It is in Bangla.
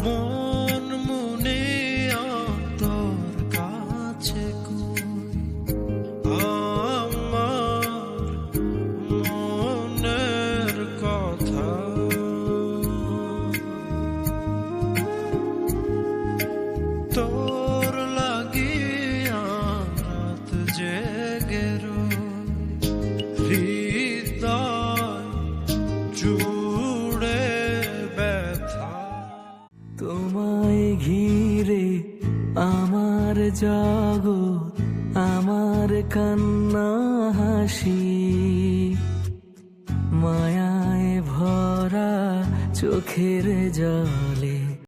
মন মনে তোর কাছে আমার মনের কথা তোর লাগিয়া রাত জেগে হৃদয় জুড়ে ব্যথা। তোমায় ঘিরে আমার জগৎ, আমার কান্না হাসি, মায়ায় ভরা চোখের জল